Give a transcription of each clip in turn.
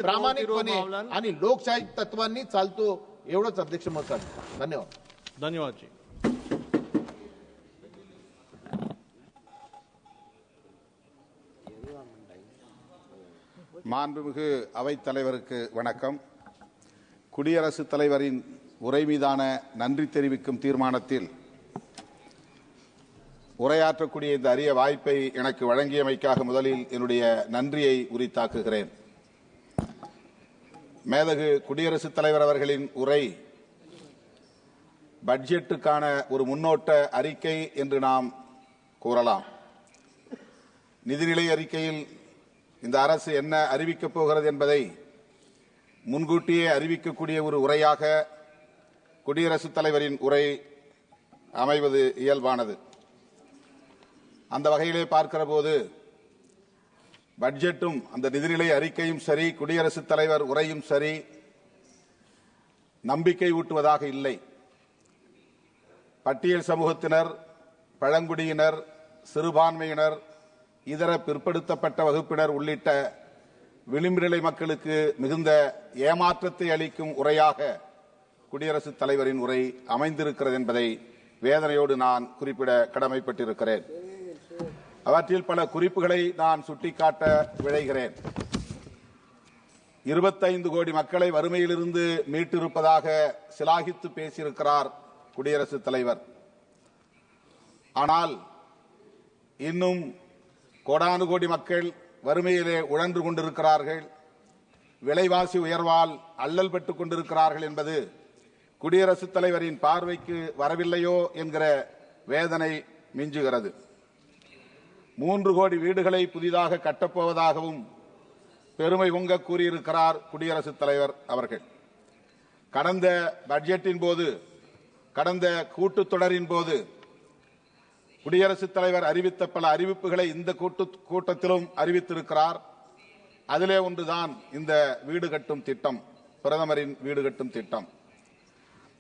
प्रामाणिकपणे आणि लोकशाही तत्वांनी चालतो एवढंच अध्यक्ष मत सांगतो. धन्यवाद. धन्यवाद जी. மாண்புமிகு அவைத் தலைவருக்கு வணக்கம். குடியரசுத் தலைவரின் உரை மீதான நன்றி தெரிவிக்கும் தீர்மானத்தில் உரையாற்றக்கூடிய இந்த அரிய வாய்ப்பை எனக்கு வழங்கியமைக்காக முதலில் என்னுடைய நன்றியை உரித்தாக்குகிறேன். மேதகு குடியரசுத் தலைவர் அவர்களின் உரை பட்ஜெட்டுக்கான ஒரு முன்னோட்ட அறிக்கை என்று நாம் கூறலாம். நிதிநிலை அறிக்கையில் இந்த அரசு என்ன அறிவிக்கப் போகிறது என்பதை முன்கூட்டியே அறிவிக்கக்கூடிய ஒரு உரையாக குடியரசுத் தலைவரின் உரை அமைவது இயல்பானது. அந்த வகையிலே பார்க்கிற போது பட்ஜெட்டும் அந்த நிதிநிலை அறிக்கையும் சரி, குடியரசுத் தலைவர் உரையும் சரி, நம்பிக்கை ஊட்டுவதாக இல்லை. பட்டியல் சமூகத்தினர், பழங்குடியினர், சிறுபான்மையினர், இதர பிற்படுத்தப்பட்ட வகுப்பினர் உள்ளிட்ட விளிம்பு நிலை மக்களுக்கு மிகுந்த ஏமாற்றத்தை அளிக்கும் உரையாக குடியரசுத் தலைவரின் உரை அமைந்திருக்கிறது என்பதை வேதனையோடு நான் குறிப்பிட கடமைப்பட்டிருக்கிறேன். அவற்றில் பல குறிப்புகளை நான் சுட்டிக்காட்ட விழைகிறேன். 25 கோடி மக்களை வறுமையிலிருந்து மீட்டிருப்பதாக சிலாகித்து பேசியிருக்கிறார் குடியரசுத் தலைவர். ஆனால் இன்னும் கோடானு கோடி மக்கள் வறுமையிலே உழன்று கொண்டிருக்கிறார்கள், விலைவாசி உயர்வால் அல்லல் பெற்றுக் கொண்டிருக்கிறார்கள் என்பது குடியரசுத் தலைவரின் பார்வைக்கு வரவில்லையோ என்கிற வேதனை மிஞ்சுகிறது. 3 கோடி வீடுகளை புதிதாக கட்டப்போவதாகவும் பெருமை பொங்க கூறியிருக்கிறார் குடியரசுத் தலைவர் அவர்கள். கடந்த பட்ஜெட்டின் போது, கடந்த கூட்டத்தொடரின் போது குடியரசுத் தலைவர் அறிவித்த பல அறிவிப்புகளை இந்த கூட்டத்திலும் அறிவித்திருக்கிறார். அதிலே ஒன்றுதான் இந்த வீடு கட்டும் திட்டம், பிரதமரின் வீடு கட்டும் திட்டம்.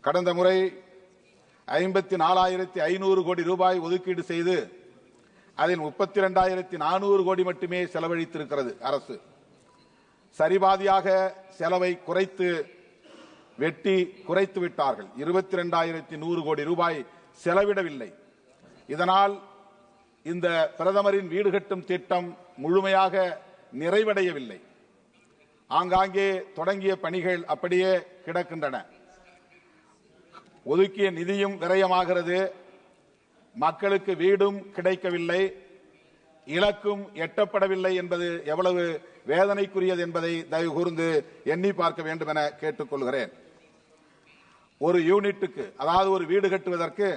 கடந்த முறை 54,500 கோடி ரூபாய் ஒதுக்கீடு செய்து அதில் 32,400 கோடி மட்டுமே செலவழித்திருக்கிறது அரசு. சரிபாதியாக செலவை குறைத்து விட்டார்கள். 22,100 கோடி ரூபாய் செலவிடவில்லை. இதனால் இந்த பிரதமரின் வீடு கட்டும் திட்டம் முழுமையாக நிறைவடையவில்லை. ஆங்காங்கே தொடங்கிய பணிகள் அப்படியே கிடக்கின்றன. ஒதுக்கிய நிதியும் விரயமாகிறது, மக்களுக்கு வீடும் கிடைக்கவில்லை, இலக்கும் எட்டப்படவில்லை என்பது எவ்வளவு வேதனைக்குரியது என்பதை தயவு கூர்ந்து எண்ணி பார்க்க வேண்டும் என கேட்டுக்கொள்கிறேன். ஒரு யூனிட்டுக்கு, அதாவது ஒரு வீடு கட்டுவதற்கு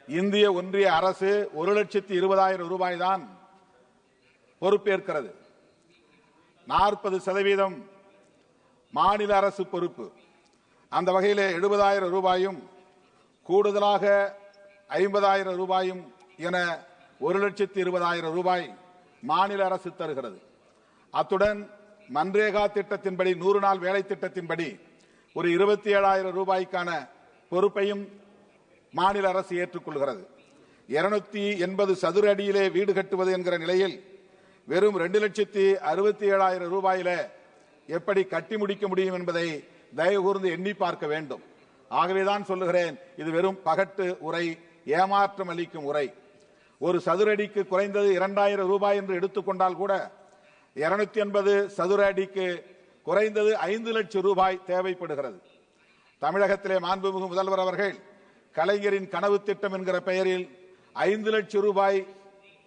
இந்திய ஒன்றிய அரசு 1,20,000 ரூபாய் தான் பொறுப்பேற்கிறது. 40% மாநில அரசு பொறுப்பு. அந்த வகையிலே 70,000 ரூபாயும் கூடுதலாக 50,000 ரூபாயும் என 1,20,000 ரூபாய் மாநில அரசு தருகிறது. அத்துடன் மன்ரேகா திட்டத்தின்படி, 100 நாள் வேலை திட்டத்தின்படி ஒரு 27,000 ரூபாய்க்கான பொறுப்பையும் மாநில அரசு ஏற்றுக்கொள்கிறது. 280 சதுர அடியிலே வீடு கட்டுவது என்கிற நிலையில் வெறும் 2,67,000 ரூபாயில எப்படி கட்டி முடிக்க முடியும் என்பதை தயவு கூர்ந்து எண்ணி பார்க்க வேண்டும். ஆகவேதான் சொல்லுகிறேன், இது வெறும் பகட்டு உரை, ஏமாற்றம் அளிக்கும் உரை. ஒரு சதுர அடிக்கு குறைந்தது 2,000 ரூபாய் என்று எடுத்துக்கொண்டால் கூட 280 சதுர அடிக்கு குறைந்தது 5 லட்சம் ரூபாய் தேவைப்படுகிறது. தமிழகத்திலே மாண்புமிகு முதல்வர் அவர்கள் கலைஞரின் கனவு திட்டம் என்கிற பெயரில் 5 லட்சம் ரூபாய்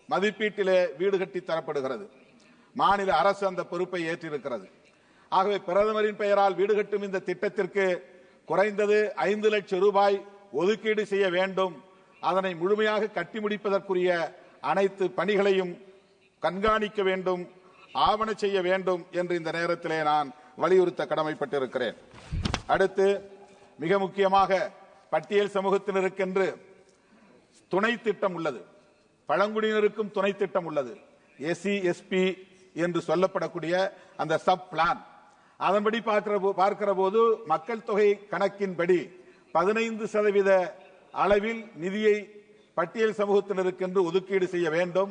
மதிப்பீட்டிலே வீடு கட்டி தரப்படுகிறது. மாநில அரசு அந்த பொறுப்பை ஏற்றிருக்கிறது. ஆகவே பிரதமரின் பெயரால் வீடு கட்டும் இந்த திட்டத்திற்கு குறைந்தது 5 லட்சம் ரூபாய் ஒதுக்கீடு செய்ய வேண்டும். அதனை முழுமையாக கட்டி முடிப்பதற்குரிய அனைத்து பணிகளையும் கண்காணிக்க வேண்டும், ஆவண செய்ய வேண்டும் என்று இந்த நேரத்திலே நான் வலியுறுத்த கடமைப்பட்டிருக்கிறேன். அடுத்து மிக முக்கியமாக பட்டியல் சமூகத்தினருக்கென்று துணை திட்டம் உள்ளது, பழங்குடியினருக்கும் துணை திட்டம் உள்ளது. எஸ்சி எஸ்பி என்று சொல்லப்படக்கூடிய அந்த சப் பிளான். அதன்படி பார்க்கிற போது மக்கள் தொகை கணக்கின்படி 15% அளவில் நிதியை பட்டியல் சமூகத்தினருக்கென்று ஒதுக்கீடு செய்ய வேண்டும்.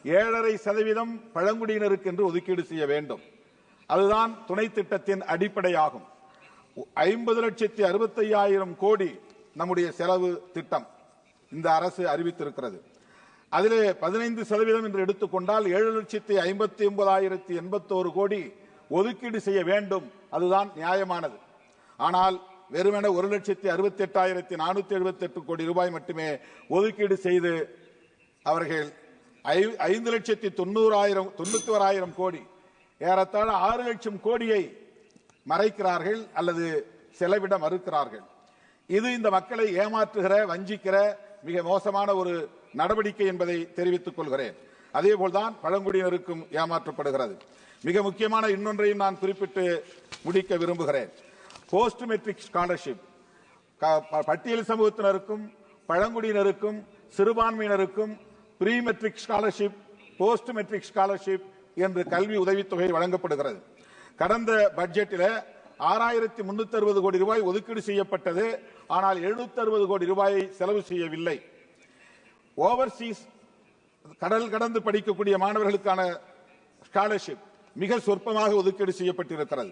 7.5% பழங்குடியினருக்கென்று ஒதுக்கீடு செய்ய வேண்டும். அதுதான் துணை திட்டத்தின் அடிப்படையாகும். 50,65,000 கோடி நம்முடைய செலவு திட்டம் இந்த அரசு அறிவித்திருக்கிறது. அதிலே 15% என்று எடுத்துக்கொண்டால் 7,59,081 கோடி ஒதுக்கீடு செய்ய வேண்டும். அதுதான் நியாயமானது. ஆனால் வெறுமனே 1,68,478 கோடி ரூபாய் மட்டுமே ஒதுக்கீடு செய்து அவர்கள் 5,91,000 கோடி ஏறத்தாழ 6 லட்சம் கோடியை மறைக்கிறார்கள் அல்லது செலவிட மறுக்கிறார்கள். இது இந்த மக்களை ஏமாற்றுகிற வஞ்சிக்கிற மிக மோசமான ஒரு நடவடிக்கை என்பதை தெரிவித்துக் கொள்கிறேன். அதேபோல்தான் பழங்குடியினருக்கும் ஏமாற்றப்படுகிறது. மிக முக்கியமான இன்னொன்றையும் நான் குறிப்பிட்டு முடிக்க விரும்புகிறேன். போஸ்ட் மெட்ரிக் ஸ்காலர்ஷிப் பட்டியல் சமூகத்தினருக்கும் பழங்குடியினருக்கும் சிறுபான்மையினருக்கும் pre matric scholarship post matric scholarship என்று கல்வி உதவித்தொகை வழங்கப்படுகிறது. கடந்த பட்ஜெட்டில் 6,360 கோடி ரூபாய் ஒதுக்கீடு செய்யப்பட்டது. ஆனால் 760 கோடி ரூபாயை செலவு செய்யவில்லை. ஓவர்சீஸ் கடல் கடந்து படிக்கக்கூடிய மாணவர்களுக்கான ஸ்காலர்ஷிப் மிக சொற்பமாக ஒதுக்கீடு செய்யப்பட்டிருக்கிறது.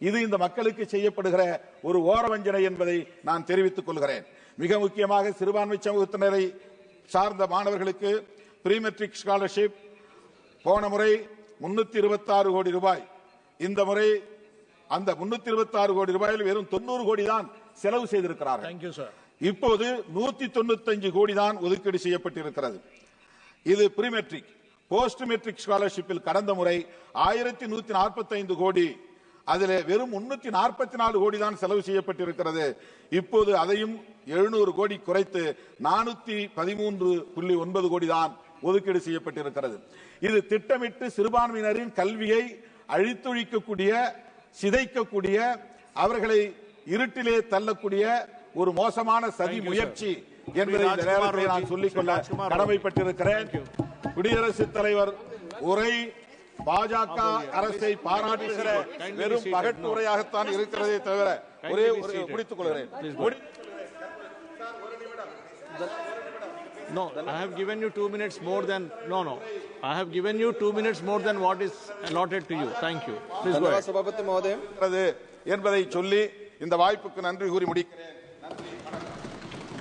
இது இந்த மக்களுக்கு செய்யப்படுகிற ஒரு ஓரவஞ்சனை என்பதை நான் தெரிவித்துக் கொள்கிறேன். மிக முக்கியமாக சிறுபான்மை சமூகத்தினரை சார்ந்த மாணவர்களுக்கு ப்ரீ மெட்ரிக் ஸ்காலர்ஷிப் போன முறை 326 கோடி ரூபாய், இந்த முறை அந்த 326 கோடி ரூபாயில் வெறும் 90 கோடி தான் செலவு செய்திருக்கிறார்கள். இப்போது 195 கோடி தான் ஒதுக்கீடு செய்யப்பட்டிருக்கிறது. இது ப்ரீ மெட்ரிக். போஸ்ட் மெட்ரிக் ஸ்காலர்ஷிப்பில் கடந்த முறை 1,145 கோடி, அதில் வெறும் 344 கோடி தான் செலவு செய்யப்பட்டிருக்கிறது. இப்போது அதையும் 700 கோடி குறைத்து 413.9 கோடி தான் ஒதுக்கீடு செய்யப்பட்டிருக்கிறது. இது திட்டமிட்டு சிறுபான்மையினரின் கல்வியை அழித்தொழிக்கக்கூடிய, சிதைக்கக்கூடிய, அவர்களை இருட்டிலே தள்ளக்கூடிய ஒரு மோசமான சதி முயற்சி என்பதை இந்த நேரத்தில் நான் சொல்லிக்கொள்ள கடமைப்பட்டிருக்கிறேன். குடியரசுத் தலைவர் உரை பாஜக அரசை பாராட்டுகிற வெறும் பகட்டு உரையாகத்தான் இருக்கிறதே தவிர ஒரே முடித்துக் கொள்கிறேன். No, I have given you 2 minutes more than I have given you 2 minutes more than what is allotted to you. Thank you. Please go ahead. Sabapathi மहोदय என்பதை சொல்லி இந்த வாய்ப்புக்கு நன்றி கூறி முடிக்கிறேன்.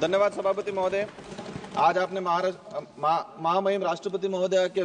धन्यवाद सभापति महोदय। आज आपने महामहिम राष्ट्रपति महोदय के